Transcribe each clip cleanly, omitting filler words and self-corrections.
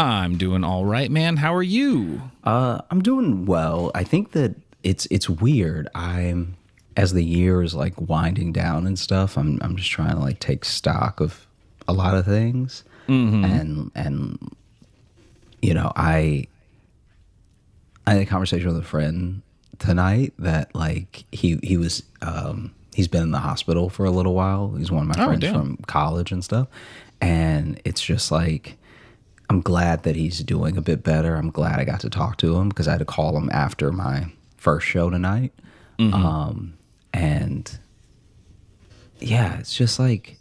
I'm doing all right, man. How are you? I'm doing well. I think that it's weird. As the year is like winding down and stuff, I'm just trying to like take stock of a lot of things. And you know, I had a conversation with a friend tonight that like he was he's been in the hospital for a little while. He's one of my friends from college and stuff. And it's just like, I'm glad that he's doing a bit better. I'm glad I got to talk to him because I had to call him after my first show tonight. And yeah, it's just like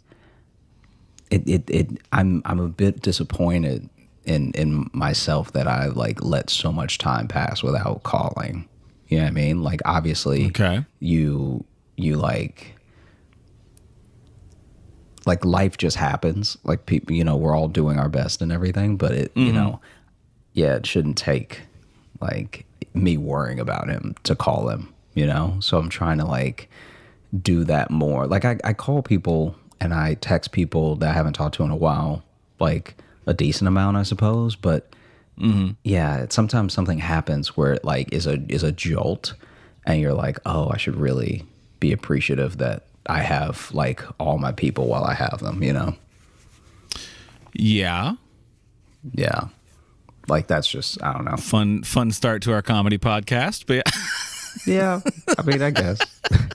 I'm a bit disappointed in myself that I like let so much time pass without calling. You know what I mean? Like obviously you like life just happens. Like people, you know, we're all doing our best and everything, but it, you know, yeah, it shouldn't take like me worrying about him to call him, you know? So I'm trying to like do that more. Like I call people and I text people that I haven't talked to in a while, like a decent amount, I suppose. But yeah, sometimes something happens where it like is a jolt and you're like, oh, I should really be appreciative that I have like all my people while I have them, you know? Yeah. Yeah. Like that's just, I don't know. Fun start to our comedy podcast, but yeah. I mean, I guess.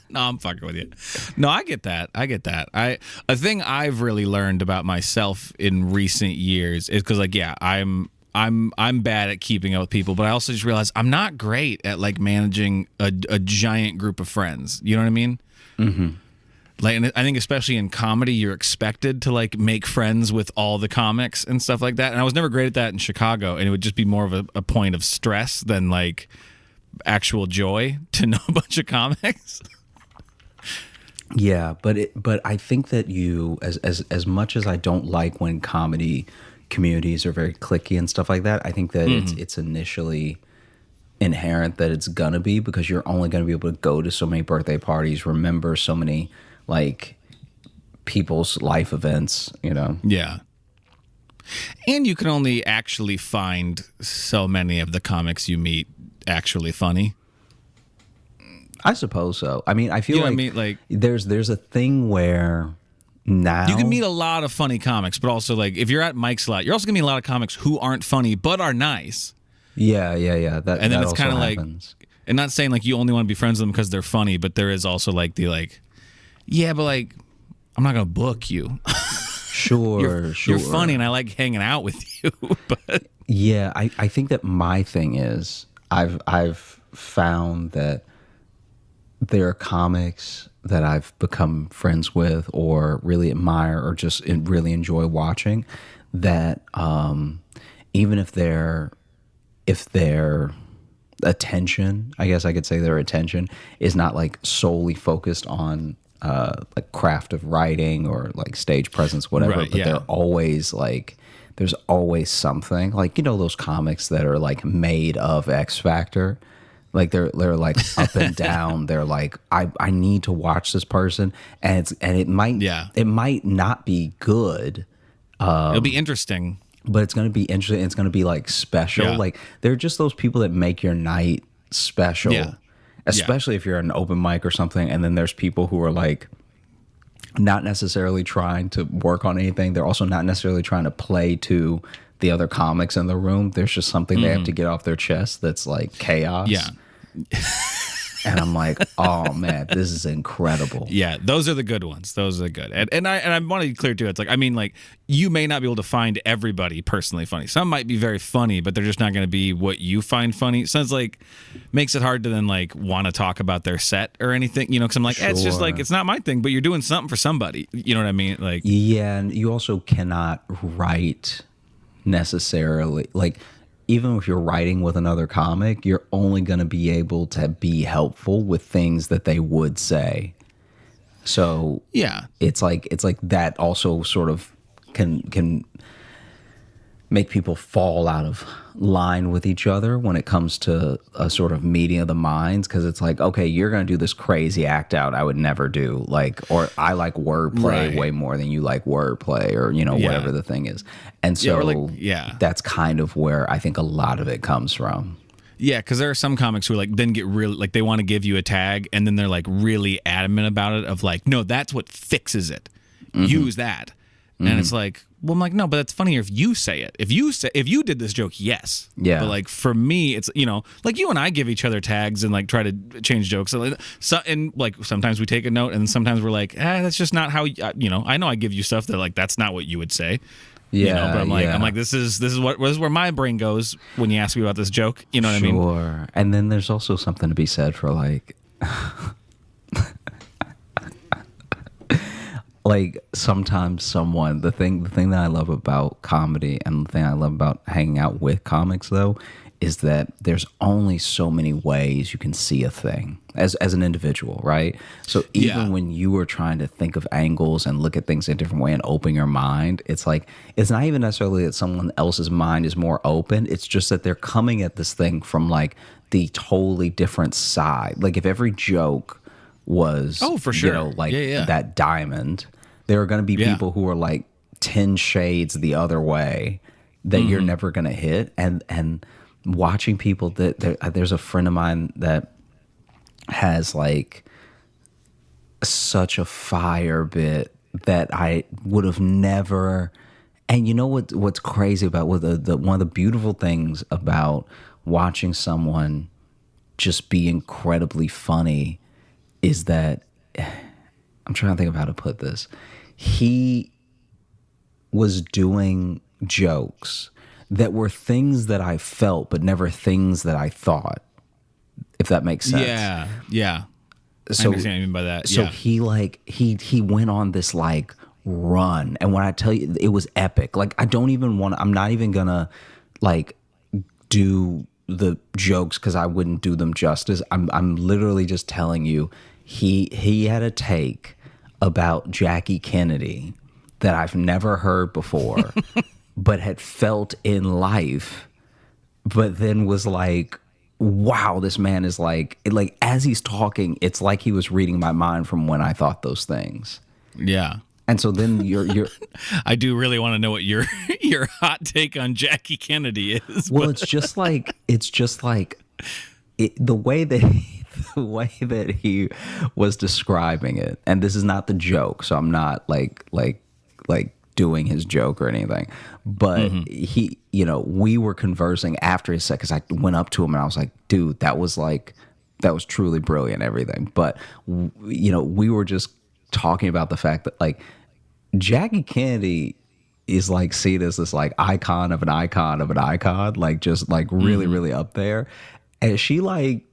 No, I'm fucking with you. No, I get that. A thing I've really learned about myself in recent years is because like, yeah, I'm bad at keeping up with people, but I also just realized I'm not great at like managing a giant group of friends. You know what I mean? Like, and I think especially in comedy, you're expected to like make friends with all the comics and stuff like that. And I was never great at that in Chicago, and it would just be more of a point of stress than like actual joy to know a bunch of comics. Yeah, but I think that you, as much as I don't like when comedy communities are very cliquey and stuff like that, I think that it's initially inherent that it's gonna be, because you're only gonna be able to go to so many birthday parties, remember so many like people's life events, you know? Yeah. And you can only actually find so many of the comics you meet actually funny. I suppose so. I mean, I feel I like, mean? Like there's a thing where now you can meet a lot of funny comics, but also like if you're at Mike's a lot, you're also gonna meet a lot of comics who aren't funny but are nice. Yeah. And then it's kind of like, and not saying like you only want to be friends with them because they're funny, but there is also like the like, yeah, but like I'm not gonna book you. Sure. You're funny and I like hanging out with you. But yeah, I think that my thing is I've found that there are comics that I've become friends with or really admire or just really enjoy watching that even if their attention, I guess I could say their attention is not like solely focused on like craft of writing or like stage presence, whatever, right, but they're always like, there's always something like, you know, those comics that are like made of X Factor. Like they're like up and down. They're like, I need to watch this person, and it might not be good. It'll be interesting, but it's gonna be interesting. It's gonna be like special. Yeah. Like they're just those people that make your night special. Yeah. Especially if you're at an open mic or something, and then there's people who are like not necessarily trying to work on anything. They're also not necessarily trying to play to the other comics in the room. There's just something they have to get off their chest that's like chaos. Yeah. And I'm like, oh man, this is incredible. Yeah, those are the good ones. Those are the good. And I want to be clear too. It's like, I mean, like you may not be able to find everybody personally funny. Some might be very funny, but they're just not going to be what you find funny. So it's like makes it hard to then like want to talk about their set or anything, you know, because I'm like, it's just like, it's not my thing, but you're doing something for somebody. You know what I mean? Like, yeah, and you also cannot write necessarily, like, even if you're writing with another comic, you're only going to be able to be helpful with things that they would say. So yeah, it's like that also sort of can make people fall out of line with each other when it comes to a sort of meeting of the minds, because it's like, okay, you're going to do this crazy act out I would never do, like, or I like wordplay way more than you like wordplay, or whatever the thing is. And so that's kind of where I think a lot of it comes from. Yeah, because there are some comics who like then get really like they want to give you a tag, and then they're like really adamant about it of like, no, that's what fixes it. Use that. And it's like, well, I'm like, no, but it's funnier if you say it. If you did this joke, yes. Yeah. But like for me, it's like you and I give each other tags and like try to change jokes. So and like sometimes we take a note, and sometimes we're like, that's just not how I know I give you stuff that like that's not what you would say. Yeah. But I'm like this is where my brain goes when you ask me about this joke. You know what I mean? Sure. And then there's also something to be said for like. Like sometimes the thing that I love about comedy, and the thing I love about hanging out with comics though, is that there's only so many ways you can see a thing as an individual, right? So even when you are trying to think of angles and look at things in a different way and open your mind, it's like, it's not even necessarily that someone else's mind is more open. It's just that they're coming at this thing from like the totally different side. Like if every joke was, for sure, that diamond, there are going to be people who are like 10 shades the other way that you're never going to hit. And watching people there's a friend of mine that has like such a fire bit that I would have never. And you know what's crazy about one of the beautiful things about watching someone just be incredibly funny is that, I'm trying to think of how to put this. He was doing jokes that were things that I felt, but never things that I thought, if that makes sense. Yeah. So, I understand what you mean by that. So he went on this like run. And when I tell you, it was epic. Like I'm not even gonna like do the jokes because I wouldn't do them justice. I'm literally just telling you, he had a take about Jackie Kennedy that I've never heard before, but had felt in life, but then was like, wow, this man is like as he's talking, it's like he was reading my mind from when I thought those things. Yeah. And so then you're I do really want to know what your hot take on Jackie Kennedy is. Well, it's just like the way that he was describing it, and this is not the joke, so I'm not like doing his joke or anything, but he, we were conversing after his set because I went up to him and I was like, dude, that was truly brilliant, everything. But we were just talking about the fact that like Jackie Kennedy is like seen as this like icon of an icon of an icon, like just like really, really up there. And she like,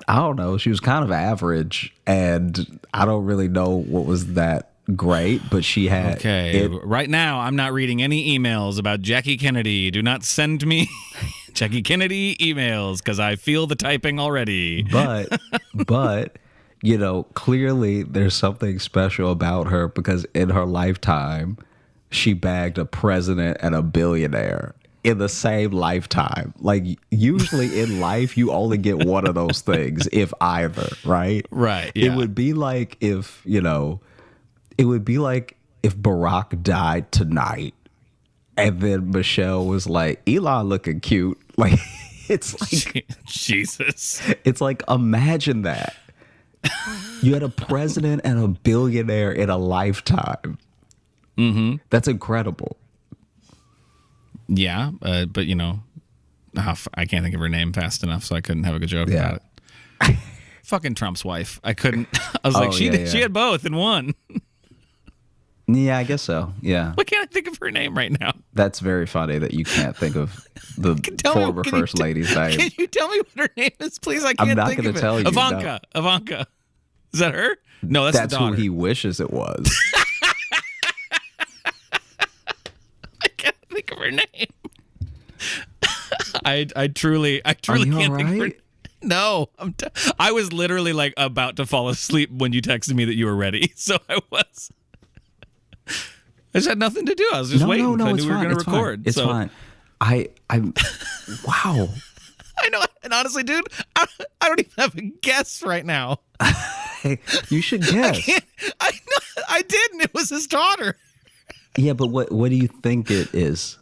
I don't know, she was kind of average, and I don't really know what was that great, but she had... Okay, right now I'm not reading any emails about Jackie Kennedy. Do not send me Jackie Kennedy emails because I feel the typing already. But clearly there's something special about her because in her lifetime, she bagged a president and a billionaire in the same lifetime. Like usually in life, you only get one of those things, if either, right? Right. Yeah. It would be like if Barack died tonight and then Michelle was like, Elon looking cute. Like, it's like, Jesus. It's like, imagine that. You had a president and a billionaire in a lifetime. Mm-hmm. That's incredible. Yeah, but I can't think of her name fast enough, so I couldn't have a good joke about it. Fucking Trump's wife. I couldn't. I was like, she had both in one. Yeah, I guess so. Yeah. Why can't I think of her name right now? That's very funny that you can't think of the former first lady's name. Can you tell me what her name is, please? I can't think of it. I'm not going to tell you. Ivanka. Is that her? No, that's the daughter. Who he wishes it was. I can't think of her name. I truly can't think of her name. No, I was literally like about to fall asleep when you texted me that you were ready. So I was. I just had nothing to do. I was just waiting. No, I knew we were going to record. It's fine. Wow. I know. And honestly, dude, I don't even have a guess right now. Hey, you should guess. I know. I didn't. It was his daughter. Yeah, but what do you think it is?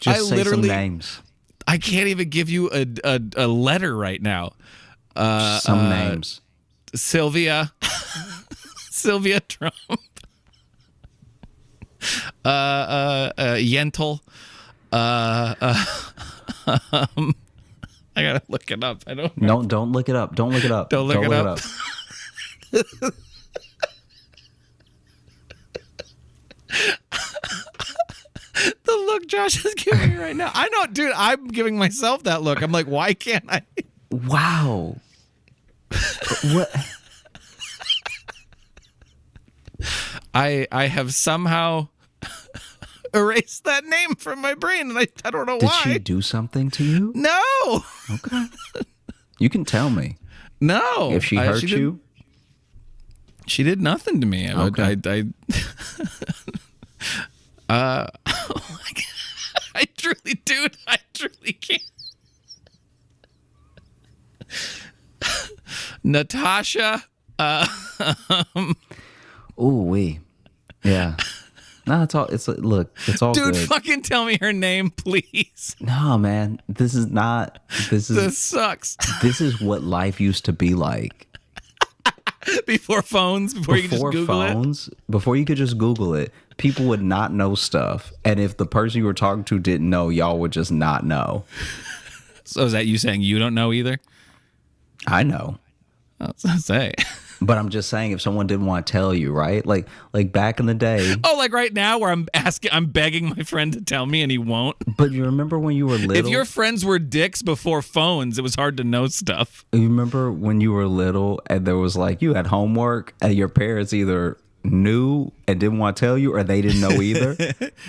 Just say some names. I can't even give you a letter right now. Some names. Sylvia. Sylvia Trump. Yentl. I gotta look it up. I don't know. No, don't look it up. Don't look it up. Don't look it up. The look Josh is giving me right now. I know, dude. I'm giving myself that look. I'm like, why can't I? Wow. What? I have somehow erased that name from my brain, and I don't know why. Did she do something to you? No. Okay. You can tell me. No. If she hurt you? She did nothing to me. Okay. Oh my God. I truly can't. Natasha. Ooh, wee. Yeah. No, it's all. It's look. It's all Dude, good. fucking tell me her name, please. No, man. This is not. This sucks. This is what life used to be like. Before phones, before you could just Google it. Before you could just Google it, people would not know stuff, and if the person you were talking to didn't know, y'all would just not know. So is that you saying you don't know either? I know. I was gonna say. But I'm just saying, if someone didn't want to tell you, right? Like back in the day. Oh, like right now where I'm begging my friend to tell me and he won't. But you remember when you were little? If your friends were dicks before phones, it was hard to know stuff. You remember when you were little and there was like, you had homework and your parents either knew and didn't want to tell you or they didn't know either?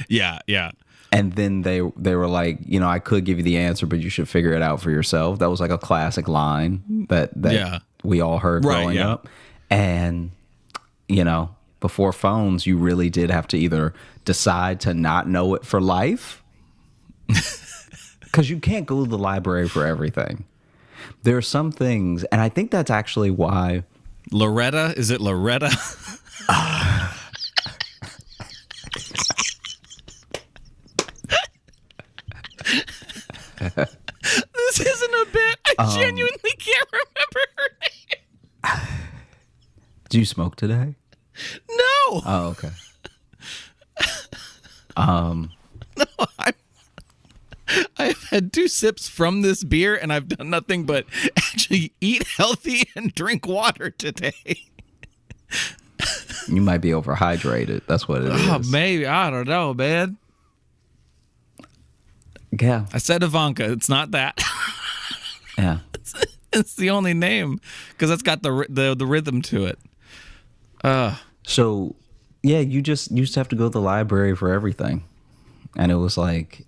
Yeah. And then they were like, you know, I could give you the answer, but you should figure it out for yourself. That was like a classic line that we all heard growing up. And, you know, before phones, you really did have to either decide to not know it for life. Because you can't go to the library for everything. There are some things, and I think that's actually why. Loretta? Is it Loretta? This isn't a bit. I genuinely can't remember her name. Do you smoke today? No. Oh, okay. No, I've had 2 sips from this beer, and I've done nothing but actually eat healthy and drink water today. You might be overhydrated. That's what it is. Oh, maybe. I don't know, man. Yeah. I said Ivanka. It's not that. Yeah. It's the only name because that's got the rhythm to it. So, yeah, you just used to have to go to the library for everything. And it was like,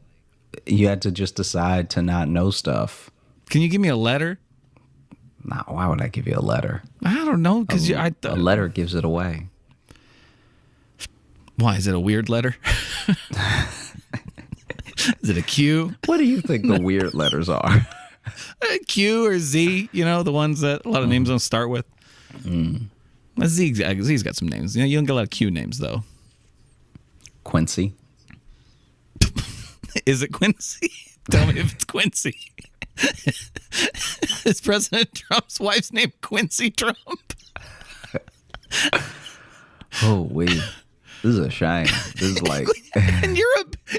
you had to just decide to not know stuff. Can you give me a letter? Nah, why would I give you a letter? I don't know, because a letter gives it away. Why? Is it a weird letter? Is it a Q? What do you think the weird letters are? A Q or Z, you know, the ones that a lot of names don't start with. Z's got some names. You know, you don't get a lot of Q names, though. Quincy. Is it Quincy? Tell me if it's Quincy. Is President Trump's wife's name Quincy Trump? Oh, wait. This is a shame. This is like... And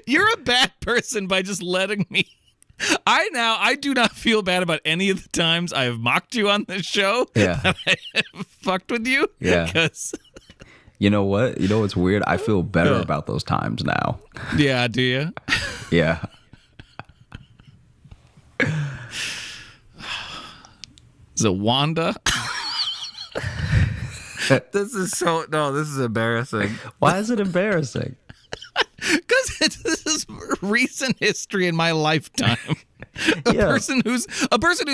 you're a bad person by just letting me... I do not feel bad about any of the times I have mocked you on this show. Yeah. That I have fucked with you. Yeah. Because... You know what? You know what's weird? I feel better about those times now. Yeah, do you? Yeah. Is it Wanda? This is embarrassing. Why is it embarrassing? Because this is recent history in my lifetime. A person whose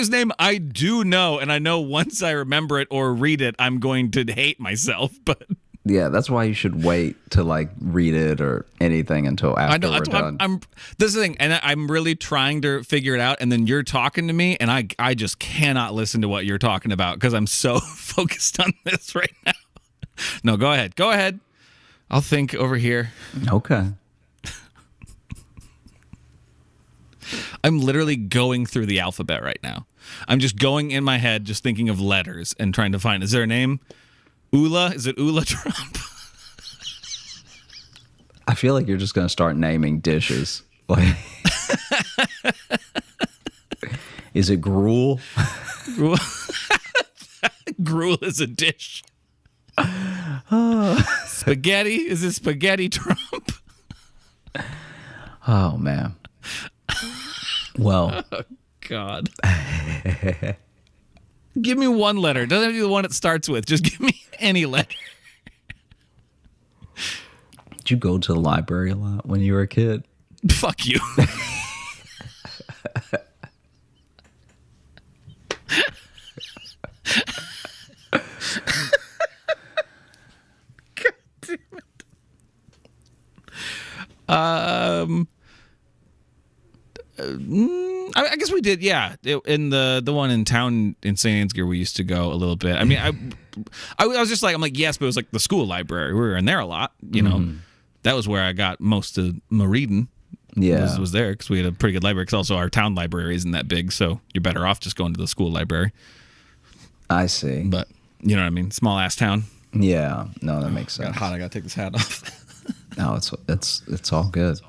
name I do know, and I know once I remember it or read it, I'm going to hate myself. But Yeah, that's why you should wait to like read it or anything until after I know we're that's why done. I'm this is the thing, and I'm really trying to figure it out. And then you're talking to me, and I just cannot listen to what you're talking about because I'm so focused on this right now. No, go ahead. Go ahead. I'll think over here. Okay. I'm literally going through the alphabet right now. I'm just going in my head, just thinking of letters and trying to find. Is there a name? Ula? Is it Ula Trump? I feel like you're just going to start naming dishes. Like, is it gruel? Gruel is a dish. Spaghetti? Is it spaghetti Trump? Oh, man. Well. Oh, God. Give me one letter. Doesn't have to be the one it starts with. Just give me any letter. Did you go to the library a lot when you were a kid? Fuck you. God damn it. I guess we did, yeah. In the one in town in St. Ansgar, we used to go a little bit. I mean, I was just like, I'm like, yes, but it was like the school library. We were in there a lot, you know. That was where I got most of my reading. Yeah. Was there because we had a pretty good library. Because also our town library isn't that big, so you're better off just going to the school library. I see. But you know what I mean? Small ass town. Yeah. No, that makes sense. Got hot. I gotta take this hat off. No, it's all good.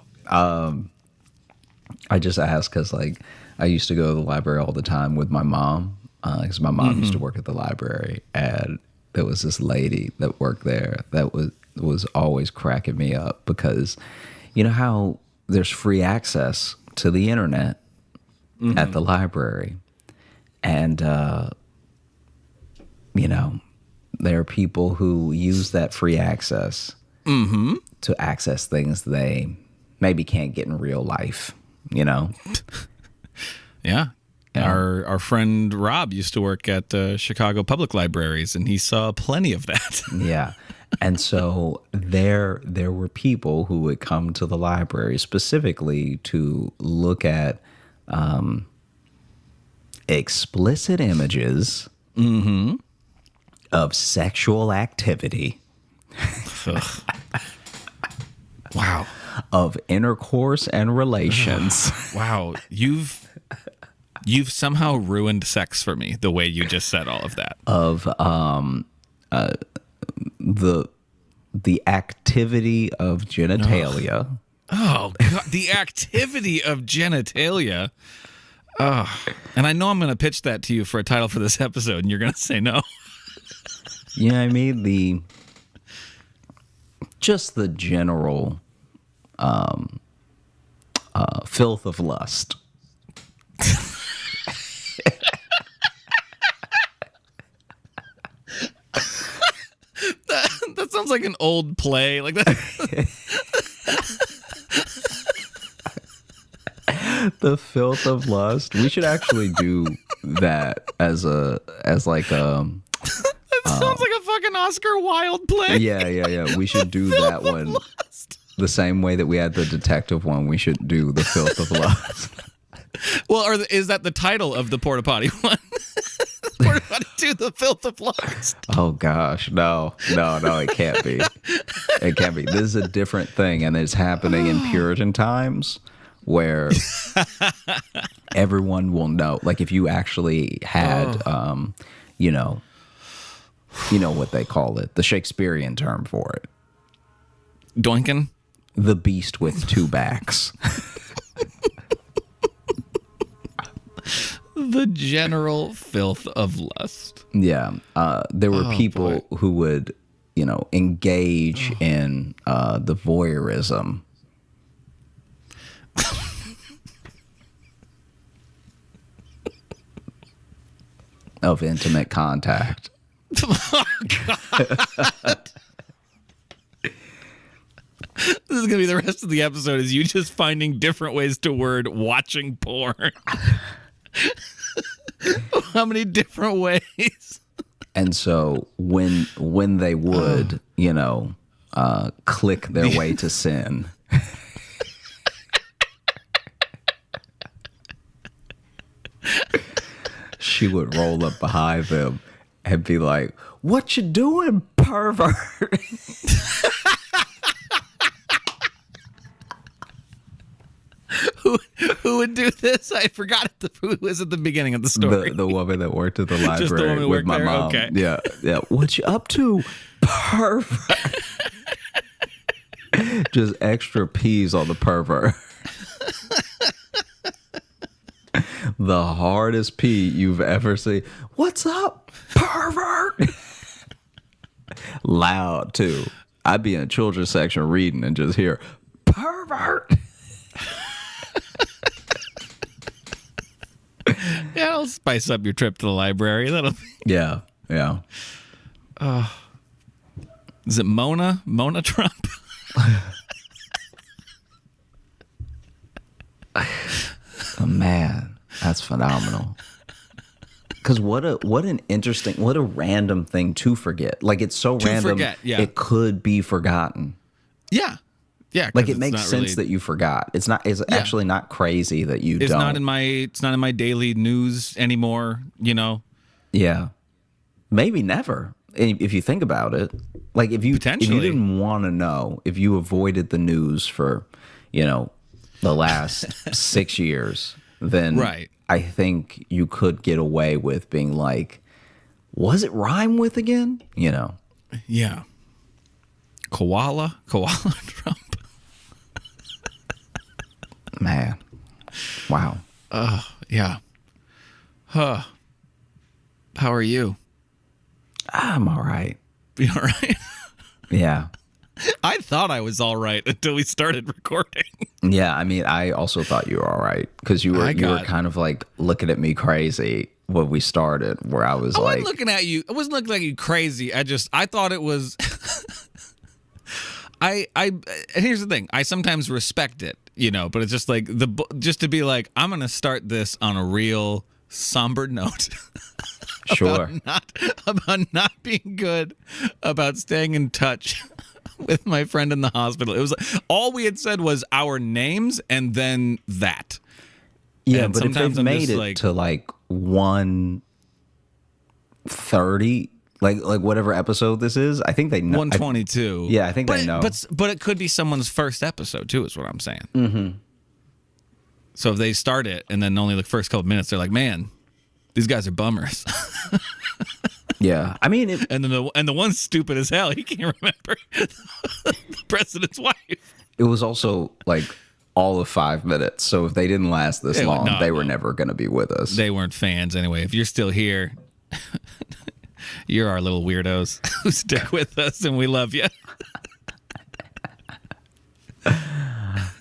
I just asked because like I used to go to the library all the time with my mom because my mom used to work at the library, and there was this lady that worked there that was always cracking me up because you know how there's free access to the internet at the library, and you know there are people who use that free access to access things they maybe can't get in real life. You know? Yeah. Our friend Rob used to work at Chicago Public Libraries, and he saw plenty of that. Yeah. And so there were people who would come to the library specifically to look at explicit images of sexual activity. Wow. Of intercourse and relations. Wow. You've somehow ruined sex for me the way you just said all of that. Of the activity of genitalia. Oh, God. The activity of genitalia. Oh. And I know I'm going to pitch that to you for a title for this episode, and you're going to say no. You know what I mean? Just the general filth of lust. That sounds like an old play. Like that. The filth of lust. We should actually do that as like Sounds like a fucking Oscar Wilde play. Yeah. We should do that one. The same way that we had the detective one, we should do the filth of lust. Well, or is that the title of the Porta Potty one? Porta Potty 2, the filth of lust. Oh gosh, no, it can't be. It can't be. This is a different thing, and it's happening in Puritan times where everyone will know. Like if you actually had, you know what they call it, the Shakespearean term for it. Doinkin? The beast with two backs. The general filth of lust. Yeah. There were people who would, engage in the voyeurism. Of intimate contact. Oh, God. This is going to be the rest of the episode is you just finding different ways to word watching porn. How many different ways? And so when they would, click their way to sin. She would roll up behind them and be like, "What you doing, pervert?" Who would do this? I forgot who was at the beginning of the story. The woman that worked at the library Just the woman who with worked my there? mom. Okay. Yeah. What you up to, pervert? Just extra peas on the pervert. The hardest P you've ever seen. What's up, pervert? Loud too. I'd be in a children's section reading and just hear pervert. Yeah, I'll spice up your trip to the library. That'll be... Yeah. Is it Mona Trump? Oh, man, that's phenomenal. Because what a random thing to forget. Like, it's so random, forget, yeah. It could be forgotten. Yeah. Like, it makes sense that you forgot. It's actually not crazy that you it's don't. It's not in my daily news anymore, Yeah. Maybe never. If you think about it. Like, if you didn't want to know, if you avoided the news for, the last 6 years, then right. I think you could get away with being like, was it rhyme with again? Yeah. Koala Trump. Man. Wow. Yeah. Huh. How are you? I'm all right. You all right? Yeah. I thought I was all right until we started recording. Yeah, I mean, I also thought you were all right because you were kind of like looking at me crazy when we started, where I was like, I wasn't looking at you. I wasn't looking at you crazy. I thought it was. And here's the thing. I sometimes respect it, but it's just like just to be like, I'm gonna start this on a real somber note. Sure. about not being good, about staying in touch with my friend in the hospital. It was all we had said was our names and then that. Yeah, and but if they've made it to like 130, like whatever episode this is, I think they know. 122. I think they know. But it could be someone's first episode too, is what I'm saying. Mm-hmm. So if they start it and then only the first couple minutes, they're like, man, these guys are bummers. Yeah, I mean, and the one's stupid as hell. He can't remember the president's wife. It was also like all of 5 minutes. So if they didn't last this long, they were never going to be with us. They weren't fans anyway. If you're still here, you're our little weirdos who stick with us, and we love you.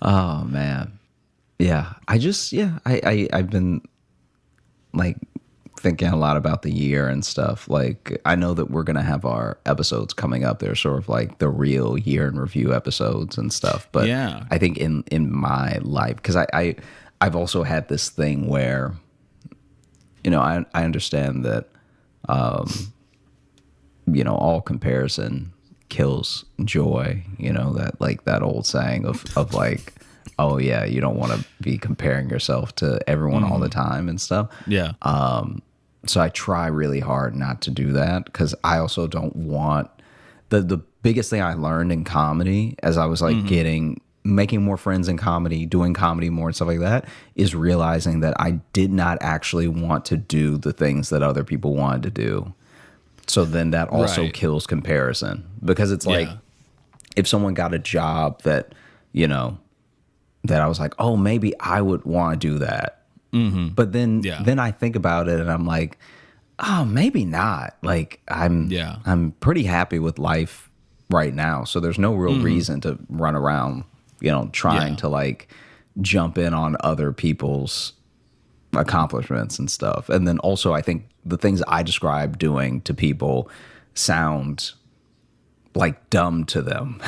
Oh man, yeah. I've been like thinking a lot about the year and stuff. Like, I know that we're gonna have our episodes coming up. They're sort of like the real year in review episodes and stuff. But yeah, I think in my life, because I've also had this thing where, I understand that, all comparison kills joy. That like that old saying of like, oh yeah, you don't want to be comparing yourself to everyone all the time and stuff. Yeah. So I try really hard not to do that, because I also don't want the biggest thing I learned in comedy as I was like making more friends in comedy, doing comedy more and stuff like that, is realizing that I did not actually want to do the things that other people wanted to do. So then that also kills comparison, because it's like, if someone got a job that, that I was like, oh, maybe I would want to do that. Mm-hmm. But then I think about it and I'm like, oh, maybe not. Like, I'm pretty happy with life right now. So there's no real reason to run around, trying to like jump in on other people's accomplishments and stuff. And then also, I think the things I describe doing to people sound like dumb to them.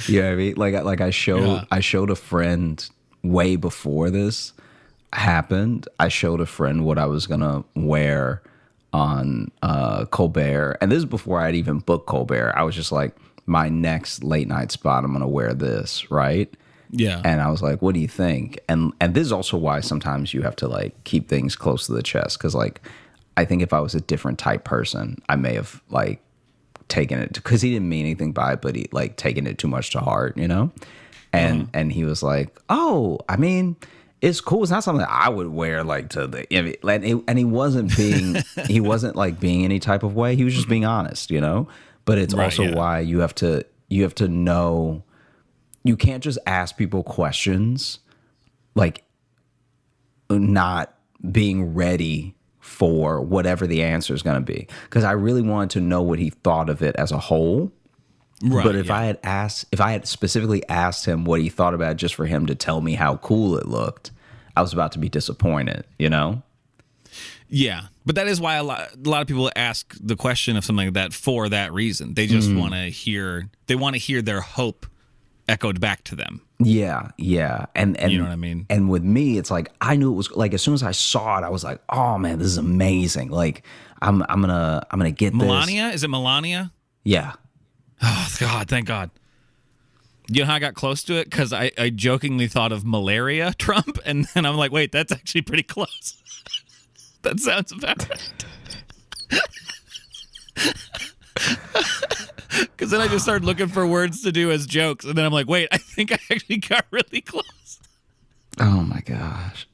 You know what I mean? Like I showed a friend way before this happened. I showed a friend what I was gonna wear on Colbert, and this is before I'd even booked Colbert. I was just like, my next late night spot, I'm gonna wear this, right? Yeah. And I was like, what do you think? And this is also why sometimes you have to like keep things close to the chest, because like I think if I was a different type person, I may have like taken it, because he didn't mean anything by it, but he like taken it too much to heart, you know? And he was like, oh, I mean, it's cool. It's not something that I would wear like to the, and he wasn't being, he wasn't like being any type of way. He was just being honest, you know? But it's also why you have to know, you can't just ask people questions like not being ready for whatever the answer is going to be. Because I really wanted to know what he thought of it as a whole. Right, but if I had specifically asked him what he thought about it just for him to tell me how cool it looked, I was about to be disappointed, you know? Yeah, but that is why a lot of people ask the question of something like that for that reason. They just want to hear their hope echoed back to them. Yeah. And you know what I mean? And with me, it's like, I knew it was like, as soon as I saw it, I was like, oh man, this is amazing. Like I'm gonna get Melania? this. Is it Melania? Yeah. Oh God, thank God. You know how I got close to it? Because I jokingly thought of malaria Trump, and then I'm like, wait, that's actually pretty close. That sounds about right. Because then I just started looking for words to do as jokes, and then I'm like, wait, I think I actually got really close. Oh my gosh.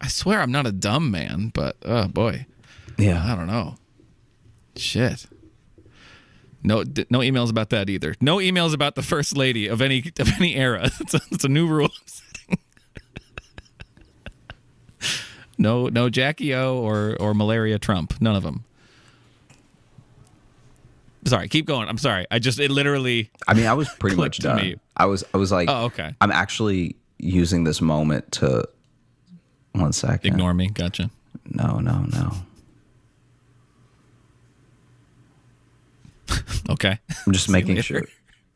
I swear I'm not a dumb man, but oh boy. Yeah. I don't know. Shit. No emails about that either. No emails about the first lady of any era. It's a new rule. No Jackie O or Malaria Trump. None of them. Sorry, keep going. I'm sorry. It literally. I mean, I was pretty much done. Me. I was like, oh, okay. I'm actually using this moment to. 1 second. Ignore me. Gotcha. No. Okay. I'm just making sure.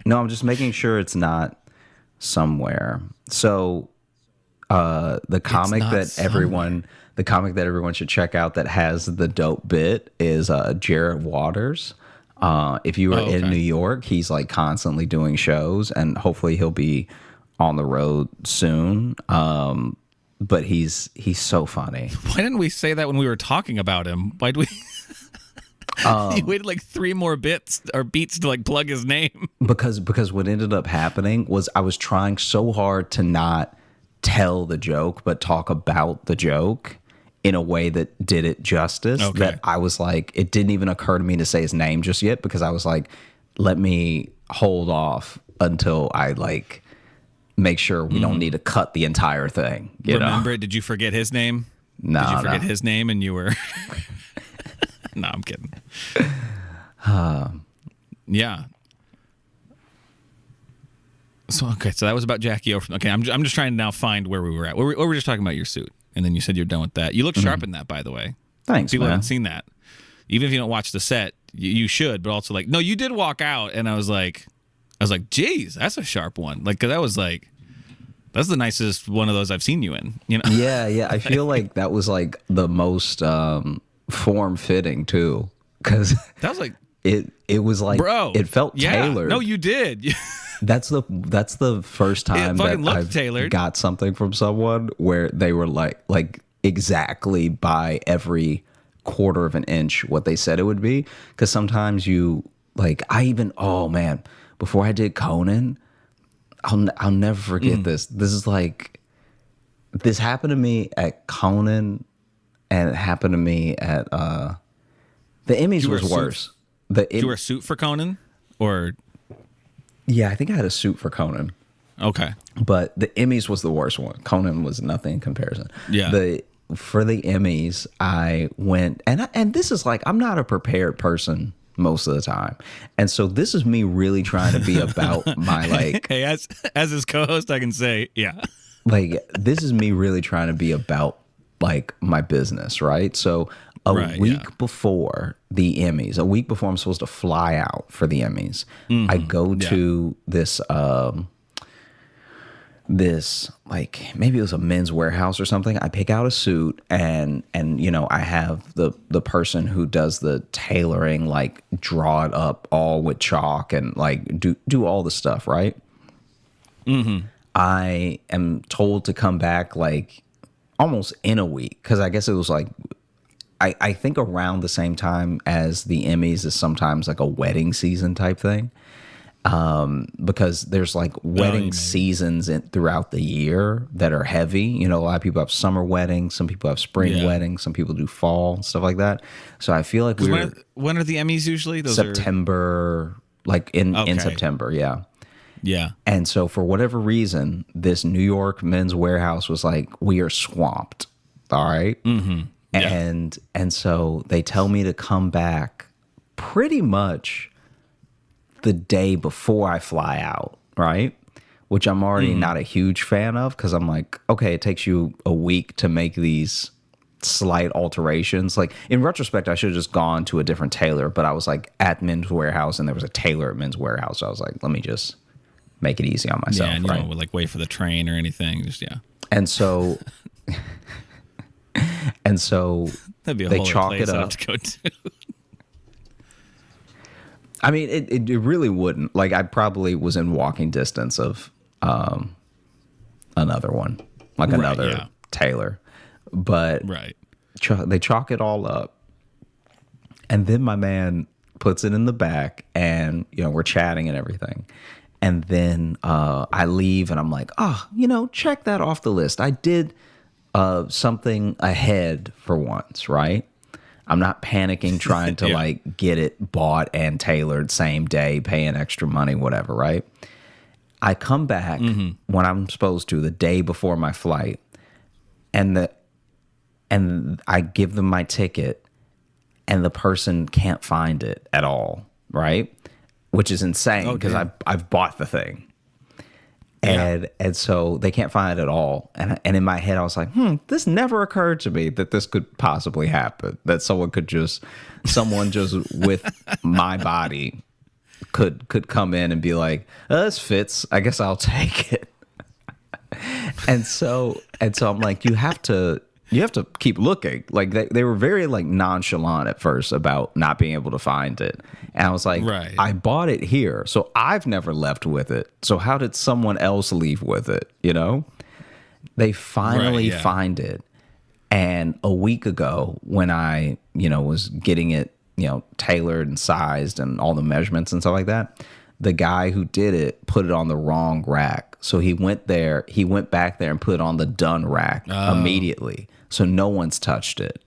No, I'm just making sure it's not somewhere. So, the comic that everyone should check out that has the dope bit is Jared Waters. If you are in New York, he's like constantly doing shows, and hopefully he'll be on the road soon. But he's so funny. Why didn't we say that when we were talking about him? Why'd we? He waited like 3 more beats to like plug his name. Because what ended up happening was I was trying so hard to not tell the joke, but talk about the joke in a way that did it justice. Okay. That I was like, it didn't even occur to me to say his name just yet, because I was like, let me hold off until I like make sure we don't need to cut the entire thing. Remember it? Did you forget his name? No. Did you forget his name and you were... No, I'm kidding. Yeah. So that was about Jackie O. Okay, I'm just trying to now find where we were at. We were just talking about your suit, and then you said you're done with that. You look sharp in that, by the way. Thanks, People man. haven't seen that. Even if you don't watch the set, you should. But also, like, no, you did walk out, and I was like, geez, that's a sharp one. Like, 'cause that was like, that's the nicest one of those I've seen you in. You know? Yeah. I feel like that was like the most form fitting too, because that was like it was like, bro, it felt tailored. No, you did. That's the first time that I've tailored. Got something from someone where they were like exactly by every quarter of an inch what they said it would be. Because sometimes you like, oh man, before I did Conan, I'll never forget this. This is like, this happened to me at Conan, and it happened to me at the Emmys was worse. Did you wear a suit for Conan, or? Yeah, I think I had a suit for Conan. Okay. But the Emmys was the worst one. Conan was nothing in comparison. Yeah. For the Emmys, I went, and this is like, I'm not a prepared person most of the time. And so this is me really trying to be about my like... Hey, as his co-host, I can say, yeah. Like, this is me really trying to be about like my business, right? So a week before the Emmys, a week before I'm supposed to fly out for the Emmys, I go to this this, like, maybe it was a Men's Warehouse or something. I pick out a suit, and you know, I have the person who does the tailoring like draw it up all with chalk and like do all the stuff, right? I am told to come back like almost in a week, because I guess it was like I think around the same time as the Emmys is sometimes like a wedding season type thing. Because there's like wedding seasons throughout the year that are heavy. You know, a lot of people have summer weddings, some people have spring weddings, some people do fall, stuff like that. So I feel like when are the Emmys usually? Those September, like in September, yeah. Yeah. And so for whatever reason, this New York Men's Warehouse was like, we are swamped. All right. Mm-hmm. Yeah. And so they tell me to come back pretty much the day before I fly out, right? Which I'm already not a huge fan of, because I'm like, okay, it takes you a week to make these slight alterations. Like, in retrospect, I should have just gone to a different tailor, but I was like at Men's Warehouse and there was a tailor at Men's Warehouse. So I was like, let me just make it easy on myself. Yeah, and you right? don't like wait for the train or anything. Just And so that'd be a they whole chalk place it I'd up. have to go to. I mean, it really wouldn't. Like, I probably was in walking distance of another one, like another tailor. But they chalk it all up. And then my man puts it in the back, and, you know, we're chatting and everything. And then I leave, and I'm like, check that off the list. I did something ahead for once, right? I'm not panicking trying to like get it bought and tailored same day, paying extra money, whatever, right? I come back when I'm supposed to, the day before my flight, and I give them my ticket, and the person can't find it at all, right? Which is insane, because I've bought the thing. And so they can't find it at all. And in my head, I was like, this never occurred to me that this could possibly happen. That someone just with my body could come in and be like, this fits. I guess I'll take it. and so I'm like, you have to keep looking. Like, they were very like nonchalant at first about not being able to find it. And I was like, I bought it here, so I've never left with it. So how did someone else leave with it? You know? They finally find it. And a week ago, when I, was getting it, tailored and sized and all the measurements and stuff like that, the guy who did it put it on the wrong rack. So he went back there and put it on the done rack immediately. So no one's touched it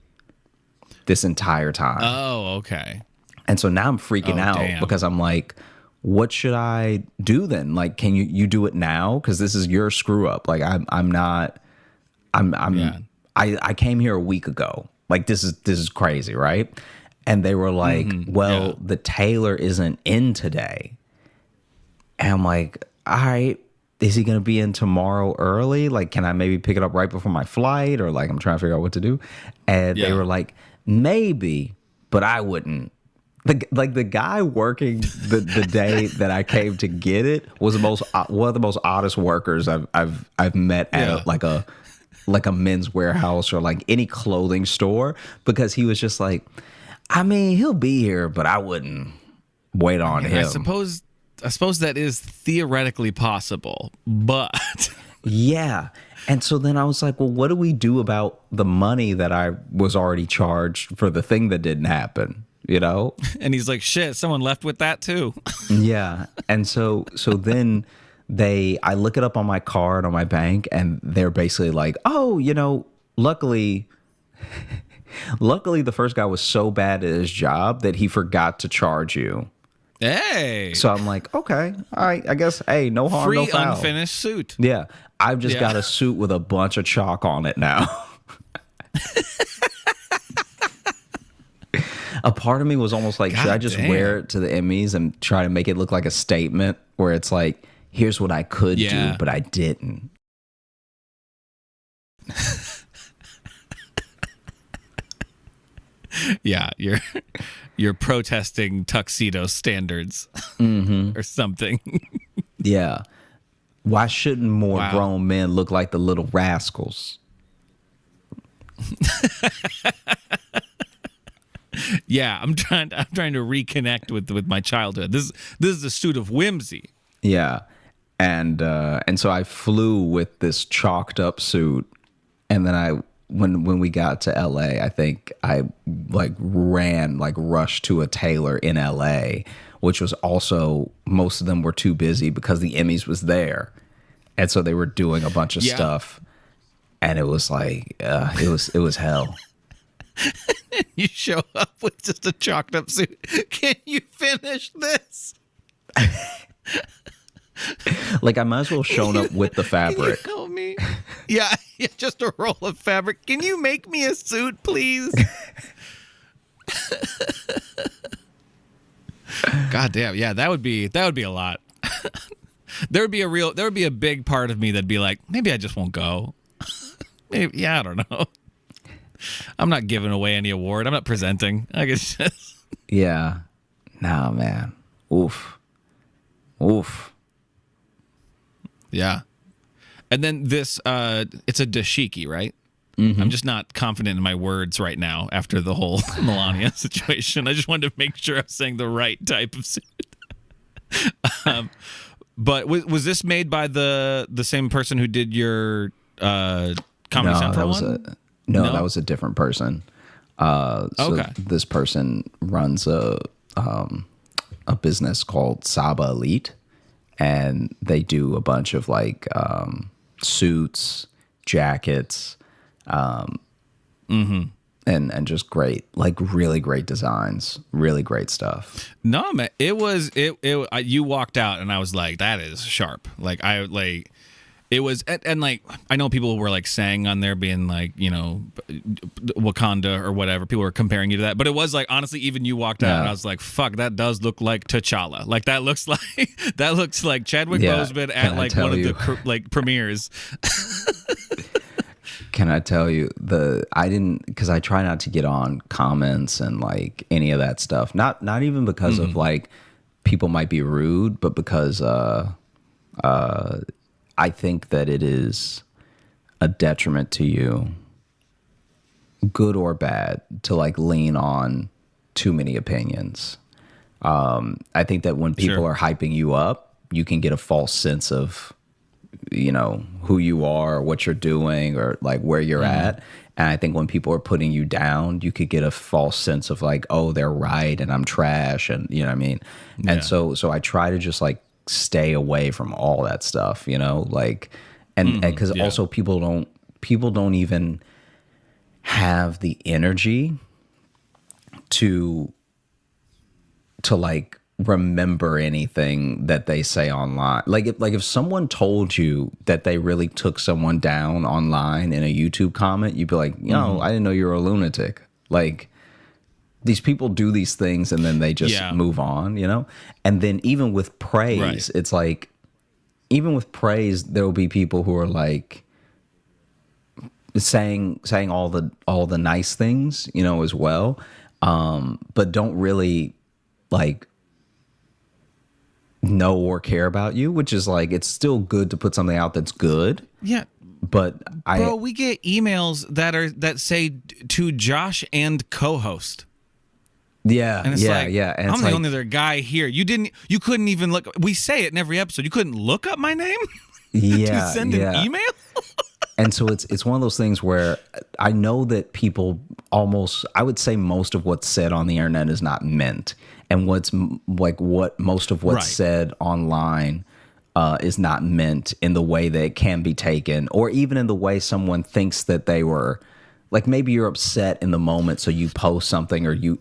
this entire time. Oh, okay. And so now I'm freaking out because I'm like, what should I do then? Like, can you do it now? Because this is your screw up. Like, I came here a week ago. Like, this is crazy, right? And they were like, the tailor isn't in today. And I'm like, all right, is he going to be in tomorrow early? Like, can I maybe pick it up right before my flight? Or like, I'm trying to figure out what to do. And they were like, maybe, but I wouldn't. The guy working the day that I came to get it was one of the most oddest workers I've met at like a Men's Warehouse or like any clothing store, because he was just like, I mean, he'll be here, but I wouldn't wait on him. I suppose that is theoretically possible, but yeah. And so then I was like, well, what do we do about the money that I was already charged for the thing that didn't happen? You know? And he's like, shit, someone left with that too. Yeah. And so then I look it up on my card on my bank, and they're basically like, oh, luckily the first guy was so bad at his job that he forgot to charge you. Hey. So I'm like, okay, all right, I guess, hey, no harm, no foul. Free unfinished suit. Yeah. I've just got a suit with a bunch of chalk on it now. A part of me was almost like, should I just wear it to the Emmys and try to make it look like a statement where it's like, here's what I could do, but I didn't. Yeah, you're protesting tuxedo standards or something. Yeah. Why shouldn't more Wow. grown men look like the little rascals? Yeah, I'm trying to reconnect with my childhood. This is a suit of whimsy. Yeah. And so I flew with this chalked up suit, and then when we got to LA, I think I rushed to a tailor in LA, which was also, most of them were too busy because the Emmys was there. And so they were doing a bunch of stuff, and it was like it was hell. You show up with just a chalked up suit. Can you finish this? Like, I might as well shown up with the fabric. Can you help me? Yeah, just a roll of fabric. Can you make me a suit, please? God damn, yeah, that would be a lot. There would be a big part of me that'd be like, maybe I just won't go. Maybe, yeah, I don't know. I'm not giving away any award. I'm not presenting. I guess just Yeah. Nah, man. Oof. yeah. And then this, it's a dashiki, right? I'm just not confident in my words right now after the whole Melania situation. I just wanted to make sure I was saying the right type of suit. But was this made by the same person who did your Comedy Central one? No, that was a different person. So this person runs a business called Saba Elite, and they do a bunch of like suits, jackets, and just great, like really great designs, really great stuff. No, man, you walked out and I was like, that is sharp. It was, and like, I know people were like saying on there being like, you know, Wakanda or whatever. People were comparing you to that, but it was like, honestly, even you walked out and I was like, fuck, that does look like T'Challa. Like that looks like Chadwick Boseman at like one of the premieres. Can I tell you because I try not to get on comments and like any of that stuff. Not even because of like people might be rude, but because I think that it is a detriment to you, good or bad, to like lean on too many opinions. I think that when people are hyping you up, you can get a false sense of, you know, who you are, what you're doing, or like where you're at. And I think when people are putting you down, you could get a false sense of like, oh, they're right and I'm trash, and you know what I mean? Yeah. And so I try to just like stay away from all that stuff, you know, like, and because also people don't even have the energy to like remember anything that they say online. Like if someone told you that they really took someone down online in a YouTube comment, you'd be like, yo, I didn't know you were a lunatic. Like, these people do these things and then they just move on, you know? And then even with praise, it's like, even with praise, there will be people who are like saying all the nice things, you know, as well. But don't really like know or care about you, which is like, it's still good to put something out that's good. Yeah. But Bro, we get emails that say to Josh and co-host. Yeah, and it's yeah, like, yeah. And I'm it's the like, only other guy here. You couldn't even look. We say it in every episode. You couldn't look up my name to send an email. And so it's one of those things where I know that people I would say most of what's said on the internet is not meant, and what most of what's said online is not meant in the way that it can be taken, or even in the way someone thinks that they were. Like maybe you're upset in the moment, so you post something or you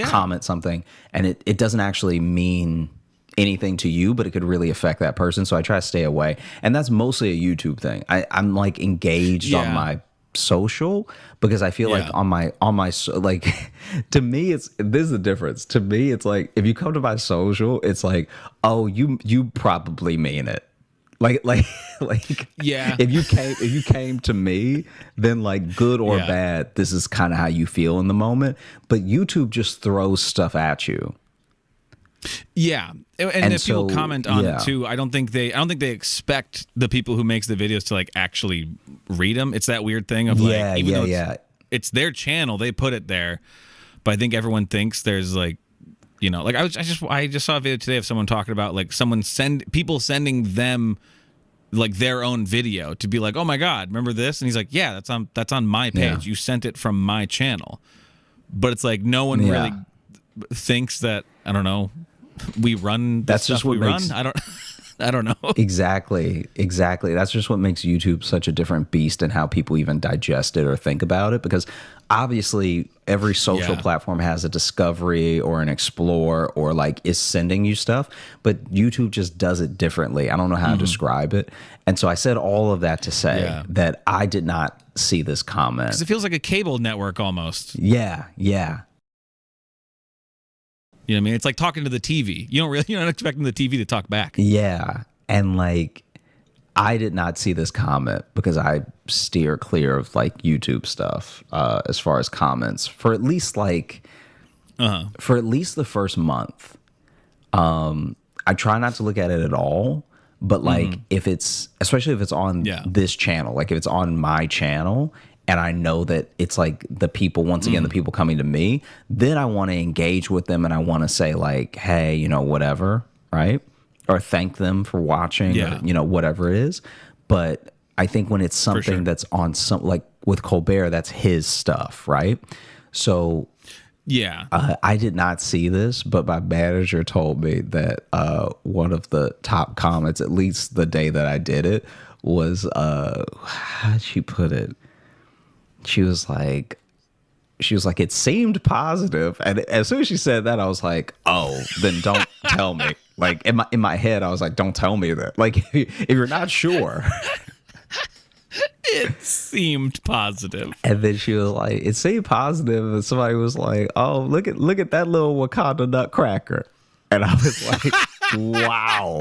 comment something, and it doesn't actually mean anything to you, but it could really affect that person. So I try to stay away, and that's mostly a YouTube thing. I'm like engaged on my social because I feel like on my like to me this is the difference. To me, it's like if you come to my social, it's like, oh, you probably mean it. Like if you came to me, then like good or bad, this is kind of how you feel in the moment. But YouTube just throws stuff at you. Yeah, and if people comment on yeah. it too, I don't think they expect the people who makes the videos to like actually read them. It's that weird thing of like, even though it's their channel, they put it there, but I think everyone thinks there's like, you know, like I just saw a video today of someone talking about like people sending them like their own video to be like, oh my God, remember this? And he's like, yeah, that's on my page. Yeah. You sent it from my channel, but it's like no one really thinks that, I don't know, we run. That's just what we run. I don't know. Exactly. That's just what makes YouTube such a different beast and how people even digest it or think about it. Because obviously every social platform has a discovery or an explore or like is sending you stuff, but YouTube just does it differently. I don't know how to describe it. And so I said all of that to say that I did not see this comment. Because it feels like a cable network almost. Yeah. You know what I mean? It's like talking to the TV. You're not expecting the TV to talk back. Yeah. And like, I did not see this comment because I steer clear of like YouTube stuff as far as comments for at least like, for at least the first month. I try not to look at it at all, but like especially if it's on this channel, like if it's on my channel, and I know that it's like the people, once again, the people coming to me, then I want to engage with them and I want to say like, hey, you know, whatever, right? Or thank them for watching, or, you know, whatever it is. But I think when it's something that's on some, like with Colbert, that's his stuff, right? So I did not see this, but my manager told me that one of the top comments, at least the day that I did it, was, how'd she put it? She was like, it seemed positive. And as soon as she said that, I was like, oh, then don't tell me. Like in my head, I was like, don't tell me that. Like if you're not sure. It seemed positive. And then she was like, it seemed positive. And somebody was like, oh, look at that little Wakanda nutcracker. And I was like, wow.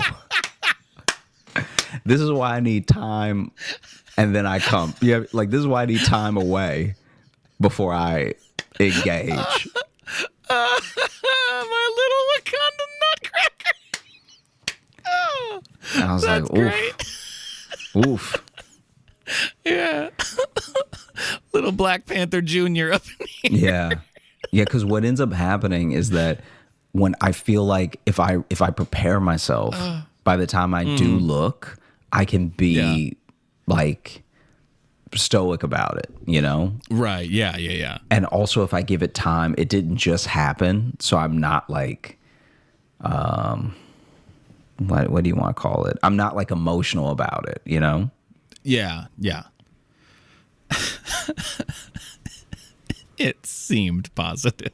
This is why I need time. And then I come. Yeah, like this is why I need time away before I engage. My little Wakanda nutcracker. Oh, and I was like, oof. Yeah. Little Black Panther Jr. up in here. Yeah, because what ends up happening is that when I feel like if I prepare myself, by the time I do look, I can be like stoic about it, you know? Right. Yeah. And also if I give it time, it didn't just happen. So I'm not like, what do you want to call it? I'm not like emotional about it, you know? Yeah. It seemed positive.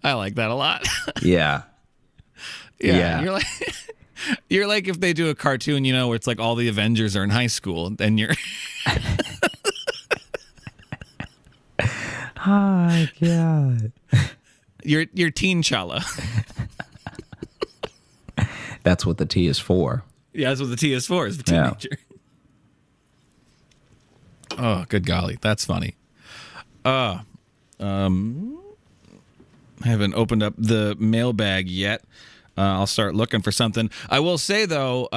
I like that a lot. Yeah. You're like if they do a cartoon, you know, where it's like all the Avengers are in high school, and you're. Oh my God. You're Teen Chala. That's what the T is for. Yeah, that's what the T is for, is the teenager. Oh, good golly, that's funny. I haven't opened up the mailbag yet. I'll start looking for something. I will say, though,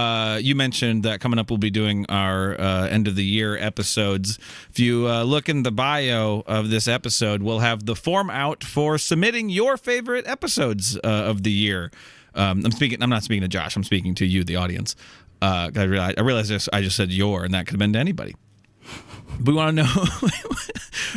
you mentioned that coming up we'll be doing our end of the year episodes. If you look in the bio of this episode, we'll have the form out for submitting your favorite episodes of the year. I'm not speaking to Josh. I'm speaking to you, the audience. I realized I just said your, and that could have been to anybody. We want to know.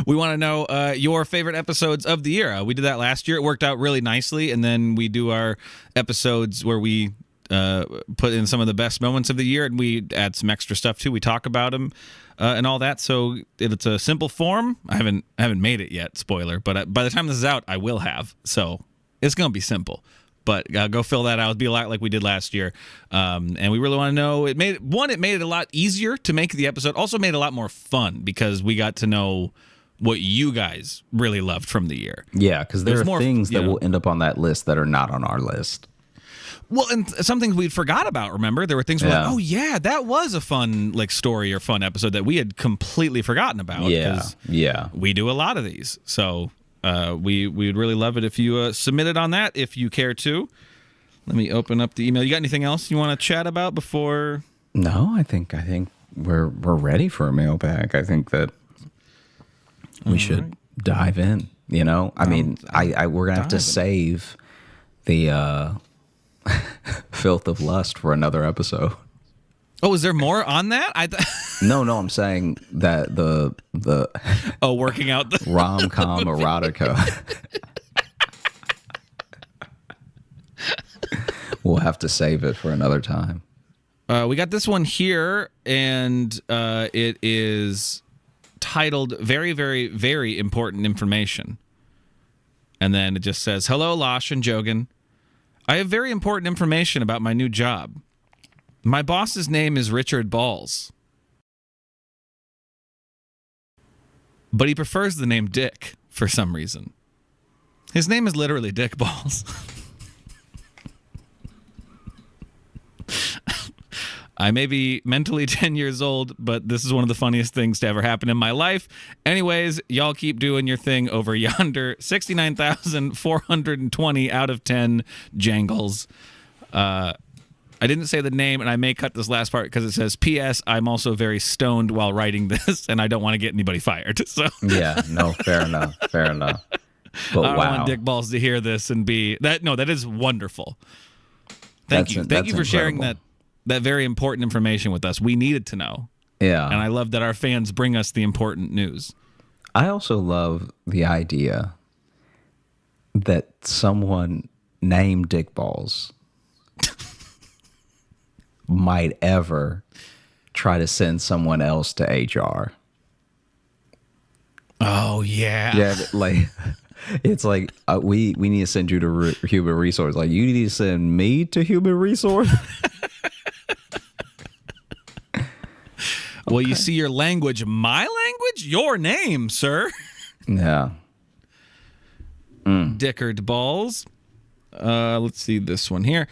We want to know your favorite episodes of the year. We did that last year. It worked out really nicely, and then we do our episodes where we put in some of the best moments of the year, and we add some extra stuff too. We talk about them and all that. So it's a simple form. I haven't made it yet. Spoiler, but by the time this is out, I will have. So it's gonna be simple. But go fill that out. It'll be a lot like we did last year. And we really want to know. It made it a lot easier to make the episode. Also made it a lot more fun because we got to know what you guys really loved from the year. Yeah, because there are things that will end up on that list that are not on our list. Well, and some things we forgot about, remember? There were things we're like, oh, yeah, that was a fun like story or fun episode that we had completely forgotten about. Yeah. We do a lot of these. So We would really love it if you submit it on that, if you care to. Let me open up the email. You got anything else you want to chat about before? No, I think we're ready for a mailbag. I think that we should dive in. You know, I mean, we're gonna have to save the filth of lust for another episode. Oh, is there more on that? No, I'm saying that the working out the rom-com erotica. We'll have to save it for another time. We got this one here, and it is titled "Very, Very, Very Important Information," and then it just says, "Hello, Losh and Jogan. I have very important information about my new job. My boss's name is Richard Balls, but he prefers the name Dick for some reason. His name is literally Dick Balls." I may be mentally 10 years old, but this is one of the funniest things to ever happen in my life. Anyways, y'all keep doing your thing over yonder. 69,420 out of 10 jangles. I didn't say the name, and I may cut this last part because it says, P.S. I'm also very stoned while writing this, and I don't want to get anybody fired. So yeah, no, fair enough. But I don't want Dick Balls to hear this and be that. No, that is wonderful. Thank you for sharing that very important information with us. We needed to know. Yeah. And I love that our fans bring us the important news. I also love the idea that someone named Dick Balls might ever try to send someone else to HR. Oh, yeah. Yeah, like... It's like, we need to send you to human resource. Like, you need to send me to human resource? Well, you see your language, my language, your name, sir. Yeah. Dickard Balls. Let's see this one here.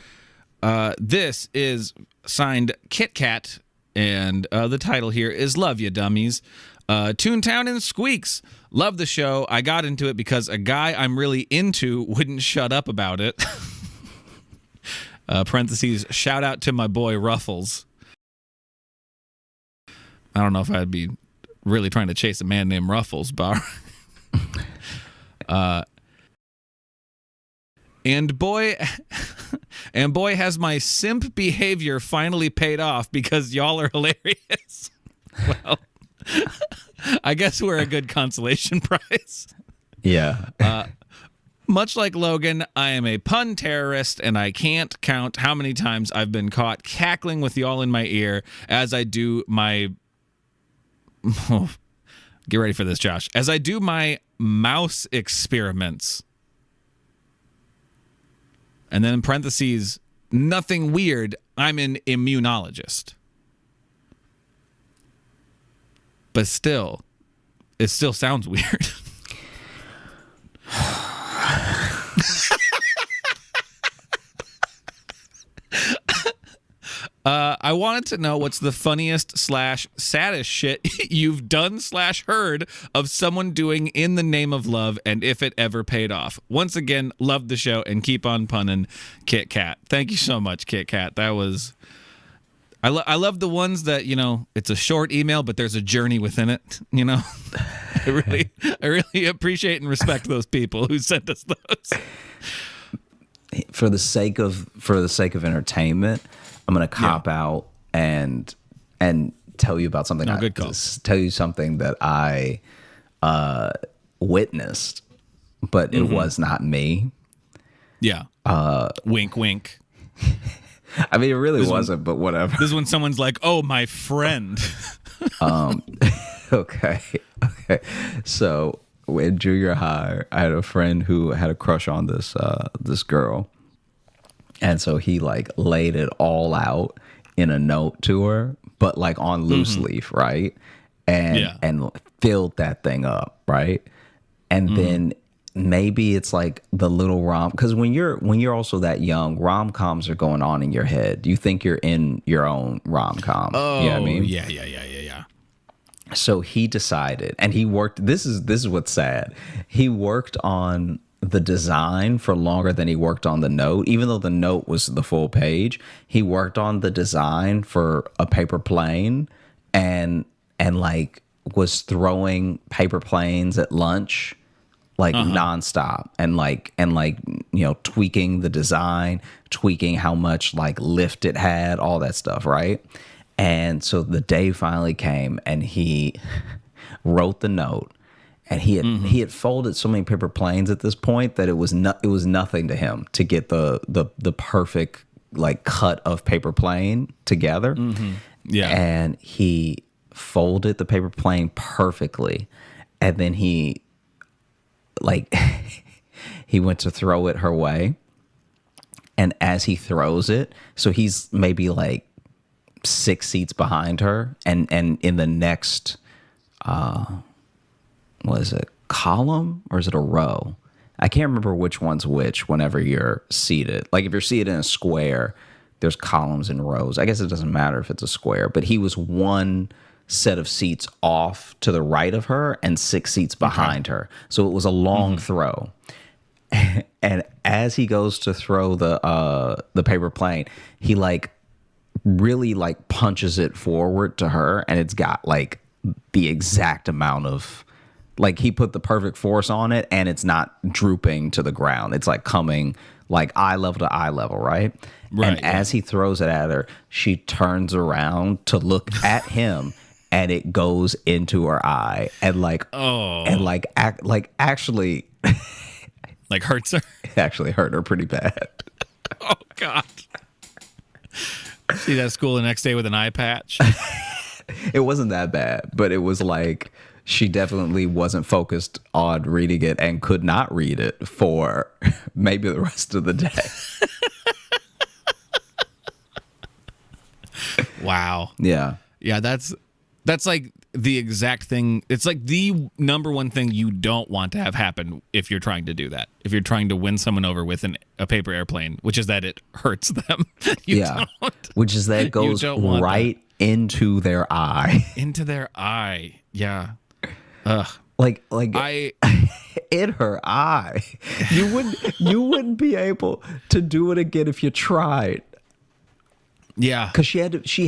This is signed Kit Kat, and the title here is Love Ya Dummies. Toontown and Squeaks. Love the show. I got into it because a guy I'm really into wouldn't shut up about it. Parentheses, shout out to my boy Ruffles. I don't know if I'd be really trying to chase a man named Ruffles, but and boy has my simp behavior finally paid off because y'all are hilarious. Well, I guess we're a good consolation prize. Yeah. Much like Logan, I am a pun terrorist, and I can't count how many times I've been caught cackling with y'all in my ear as I do my... Get ready for this, Josh. As I do my mouse experiments. And then in parentheses, nothing weird, I'm an immunologist. But still, it still sounds weird. I wanted to know what's the funniest / saddest shit you've done / heard of someone doing in the name of love, and if it ever paid off. Once again, love the show and keep on punning, Kit Kat. Thank you so much, Kit Kat. That was... I love the ones that, you know, it's a short email, but there's a journey within it, you know? I really appreciate and respect those people who sent us those. For the sake of entertainment, I'm going to cop out and tell you about something. Good call. Tell you something that I witnessed, but it was not me. Yeah. Wink, wink. I mean, it really wasn't, but whatever. This is when someone's like, "Oh, my friend." Okay. So in junior high, I had a friend who had a crush on this girl, and so he like laid it all out in a note to her, but like on loose leaf, right? And filled that thing up, right? And then maybe it's like the little because when you're also that young, rom-coms are going on in your head. You think you're in your own rom-com. Oh, you know what I mean? Yeah. So he decided, and he worked. This is what's sad. He worked on the design for longer than he worked on the note. Even though the note was the full page, he worked on the design for a paper plane, and like was throwing paper planes at lunch, like nonstop, and tweaking the design, tweaking how much like lift it had, all that stuff, right? And so the day finally came, and he wrote the note, and he had folded so many paper planes at this point that it was nothing to him to get the perfect like cut of paper plane together. Yeah, and he folded the paper plane perfectly, and then he went to throw it her way, and as he throws it, so he's maybe like 6 seats behind her, and in the next what is it, column, or is it a row? I can't remember which one's which whenever you're seated. Like if you're seated in a square, there's columns and rows. I guess it doesn't matter if it's a square, but he was one set of seats off to the right of her and 6 seats behind her. So it was a long throw. And as he goes to throw the paper plane, he like really like punches it forward to her, and it's got like the exact amount of, like, he put the perfect force on it, and it's not drooping to the ground. It's like coming like eye level to eye level, right? And as he throws it at her, she turns around to look at him, and it goes into her eye, and like actually like hurts her. It actually hurt her pretty bad. Oh God. She's at school the next day with an eye patch. It wasn't that bad, but it was like she definitely wasn't focused on reading it and could not read it for maybe the rest of the day. Wow. Yeah. Yeah, that's like the exact thing. It's like the number one thing you don't want to have happen if you're trying to do that. If you're trying to win someone over with a paper airplane, which is that it hurts them. Which is that it goes right into their eye. Into their eye. Yeah. Ugh. Like in her eye. You wouldn't be able to do it again if you tried. Yeah. Because she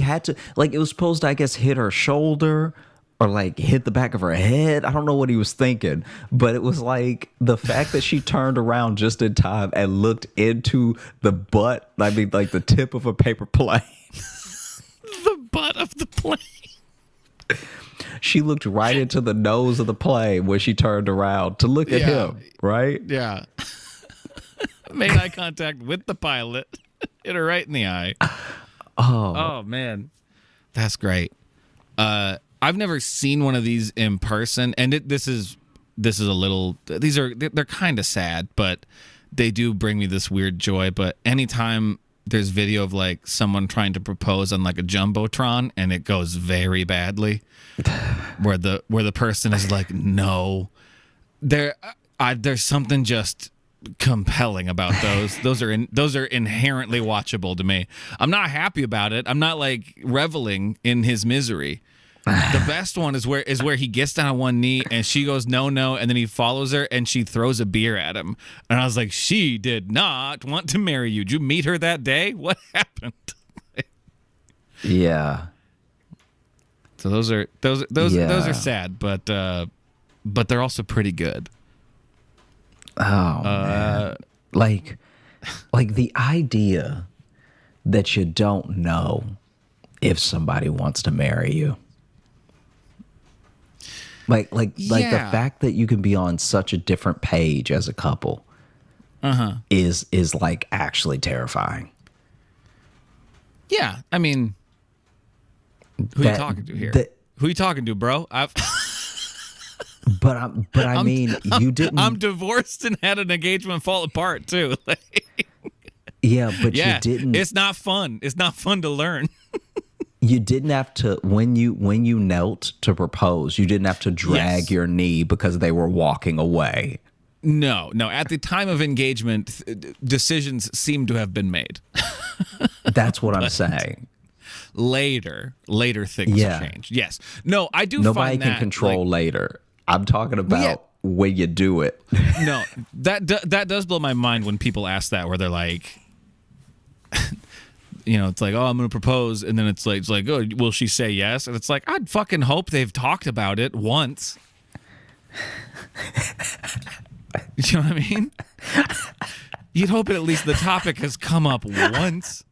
had to, like, it was supposed to, I guess, hit her shoulder or like hit the back of her head. I don't know what he was thinking, but it was like the fact that she turned around just in time and looked into the butt, I mean, like the tip of a paper plane. The butt of the plane. She looked right into the nose of the plane when she turned around to look at him, right? Yeah. Made eye contact with the pilot. Hit her right in the eye. Oh man, that's great. I've never seen one of these in person, and this is a little. They're kind of sad, but they do bring me this weird joy. But anytime there's video of like someone trying to propose on like a jumbotron, and it goes very badly, where the person is like, no, there's something just compelling about those. Those are inherently watchable to me. I'm not happy about it. I'm not like reveling in his misery. The best one is where he gets down on one knee and she goes no, and then he follows her and she throws a beer at him. And I was like, she did not want to marry you. Did you meet her that day? What happened? Yeah. So those are sad, but they're also pretty good. Oh man. Like the idea that you don't know if somebody wants to marry you. Like the fact that you can be on such a different page as a couple is like actually terrifying. Yeah, I mean, who are you talking to here? Who are you talking to, bro? But I mean, you didn't. I'm divorced and had an engagement fall apart too. Yeah, but you didn't. It's not fun. It's not fun to learn. You didn't have to when you knelt to propose. You didn't have to drag your knee because they were walking away. No. At the time of engagement, decisions seem to have been made. That's what I'm saying. later things Yeah. change. Yes. No, I do Nobody find can that, control like, later. I'm talking about when you do it. no, that does blow my mind when people ask that, where they're like, you know, it's like, oh, I'm going to propose. And then it's like, oh, will she say yes? And it's like, I'd fucking hope they've talked about it once. You know what I mean? You'd hope at least the topic has come up once.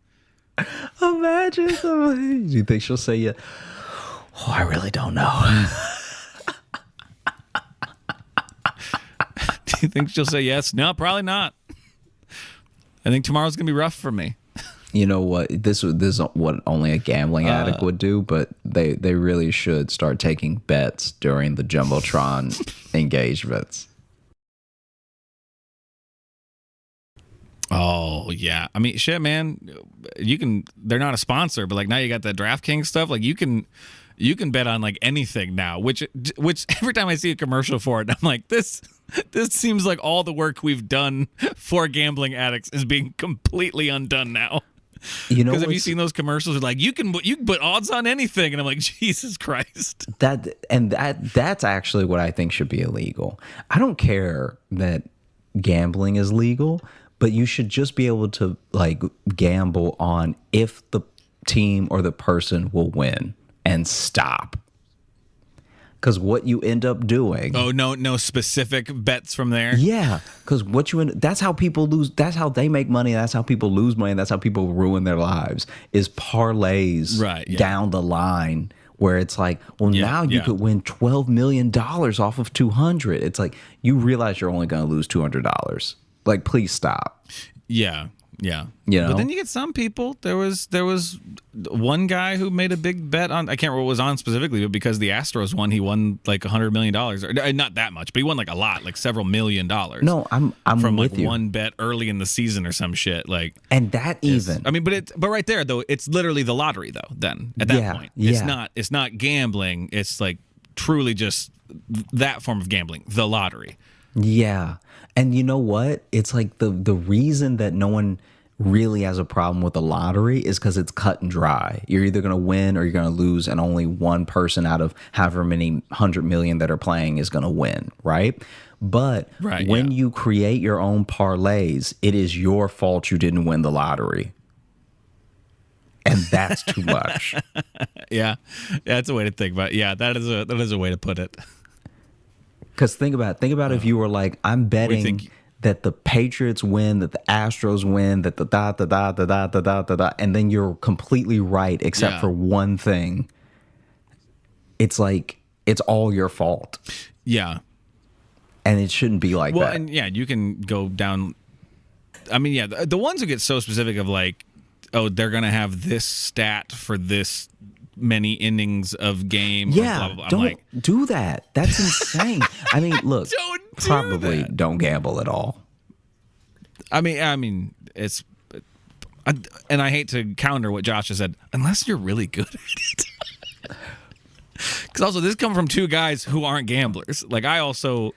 Imagine somebody. Do you think she'll say yeah? Oh, I really don't know. Do you think she'll say yes? No, probably not. I think tomorrow's going to be rough for me. You know what? This is what only a gambling addict would do, but they really should start taking bets during the Jumbotron engagements. Oh yeah, I mean, shit, man. You can. They're not a sponsor, but like now you got the DraftKings stuff. Like you can bet on like anything now. Which every time I see a commercial for it, I'm like, this seems like all the work we've done for gambling addicts is being completely undone now. You know, because have you seen those commercials? Like you can put odds on anything, and I'm like, Jesus Christ. That's actually what I think should be illegal. I don't care that gambling is legal, but you should just be able to like gamble on if the team or the person will win and stop. Because what you end up doing. Oh, no specific bets from there. Yeah, because that's how people lose. That's how they make money. That's how people lose money. That's how people ruin their lives. Is parlays down the line where it's like, well, now you could win $12 million off of 200. It's like you realize you're only going to lose $200. Like, please stop. Yeah. You know? But then you get some people. There was one guy who made a big bet on, I can't remember what it was on specifically, but because the Astros won, he won like $100 million, or not that much, but he won like a lot, like several $1 million. No, I'm from with like you. one bet early in the season or some shit. Like, and that even. I mean, but right there though, it's literally the lottery though. Then at that point, it's not gambling. It's like truly just that form of gambling, the lottery. Yeah. And you know what? It's like the reason that no one really has a problem with the lottery is because it's cut and dry. You're either going to win or you're going to lose, and only one person out of however many 100 million that are playing is going to win, right? But when you create your own parlays, it is your fault you didn't win the lottery. And that's too much. Yeah, that's a way to think about it. Yeah, that is a way to put it. Because think about if you were like, I'm betting that the Patriots win, that the Astros win, that the da, and then you're completely right except for one thing. It's like, it's all your fault. Yeah. And it shouldn't be like that. Well, and yeah, you can go down. I mean, yeah, the ones who get so specific of like, oh, they're going to have this stat for this many innings of game. Yeah, blah, blah, blah. don't do that. That's insane. I mean, look, probably that. Don't gamble at all. I mean, it's, and I hate to counter what Josh has said, unless you're really good at it. Because also, this comes from two guys who aren't gamblers. Like, I also,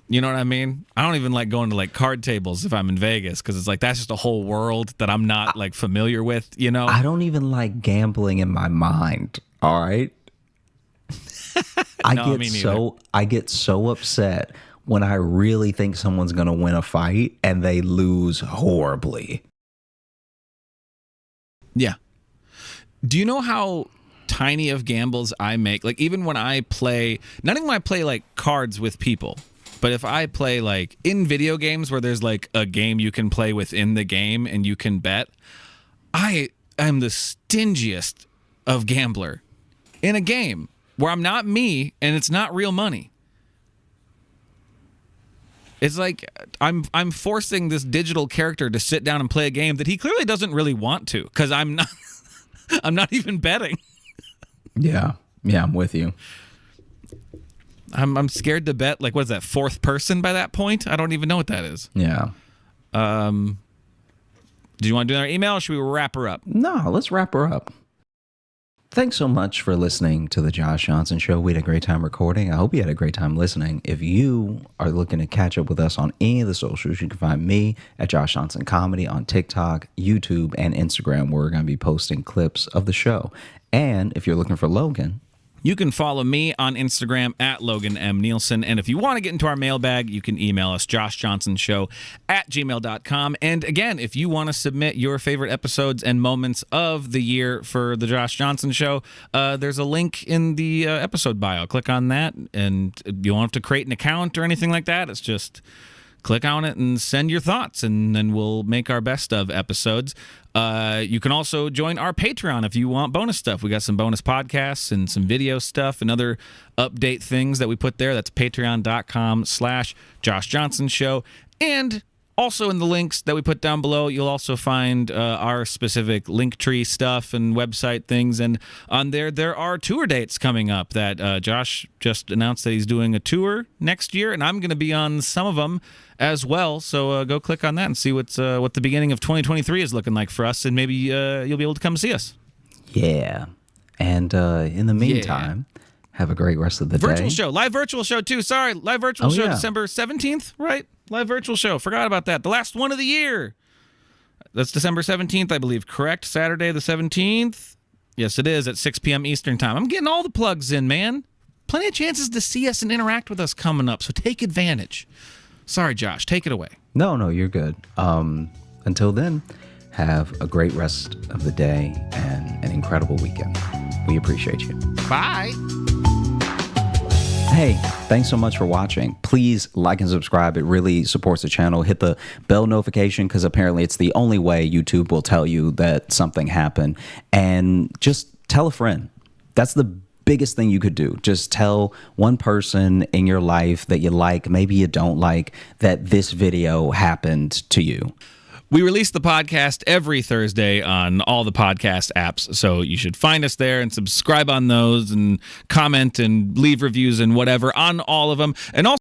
you know what I mean? I don't even like going to like card tables if I'm in Vegas, because it's like that's just a whole world that I'm not like familiar with, you know? I don't even like gambling in my mind, all right? I get so upset when I really think someone's going to win a fight and they lose horribly. Yeah. Do you know how tiny of gambles I make? Like, even when I play, not even when I play like cards with people, but if I play like in video games where there's like a game you can play within the game and you can bet, I am the stingiest of gambler in a game where I'm not me and it's not real money. It's like I'm forcing this digital character to sit down and play a game that he clearly doesn't really want to, because I'm not even betting. Yeah, I'm with you. I'm scared to bet, like, what is that, fourth person by that point? I don't even know what that is. Yeah. Do you want to do our email, or should we wrap her up? No, let's wrap her up. Thanks so much for listening to the Josh Jxn Show. We had a great time recording. I hope you had a great time listening. If you are looking to catch up with us on any of the socials, you can find me at Josh Jxn Comedy on TikTok, YouTube, and Instagram, where we're going to be posting clips of the show. And if you're looking for Logan, you can follow me on Instagram at Logan M. Nielsen. And if you want to get into our mailbag, you can email us, joshjohnsonshow@gmail.com. And again, if you want to submit your favorite episodes and moments of the year for the Josh Jxn Show, there's a link in the episode bio. Click on that, and you won't have to create an account or anything like that. It's just click on it and send your thoughts, and then we'll make our best of episodes. You can also join our Patreon if you want bonus stuff. We got some bonus podcasts and some video stuff and other update things that we put there. That's patreon.com/Josh Jxn Show. And also in the links that we put down below, you'll also find our specific Linktree stuff and website things. And on there are tour dates coming up that Josh just announced that he's doing a tour next year, and I'm going to be on some of them as well. So go click on that and see what the beginning of 2023 is looking like for us, and maybe you'll be able to come see us. Yeah. And in the meantime, have a great rest of the day. Virtual show. Live virtual show, too. Sorry. Live virtual show, December 17th, right? Live virtual show. Forgot about that. The last one of the year. That's December 17th, I believe. Correct? Saturday the 17th? Yes, it is at 6 p.m. Eastern Time. I'm getting all the plugs in, man. Plenty of chances to see us and interact with us coming up, so take advantage. Sorry, Josh. Take it away. No, you're good. Until then, have a great rest of the day and an incredible weekend. We appreciate you. Bye. Hey, thanks so much for watching. Please like and subscribe. It really supports the channel. Hit the bell notification, because apparently it's the only way YouTube will tell you that something happened. And just tell a friend. That's the biggest thing you could do. Just tell one person in your life that you like, maybe you don't like, that this video happened to you. We release the podcast every Thursday on all the podcast apps, so you should find us there and subscribe on those and comment and leave reviews and whatever on all of them. And also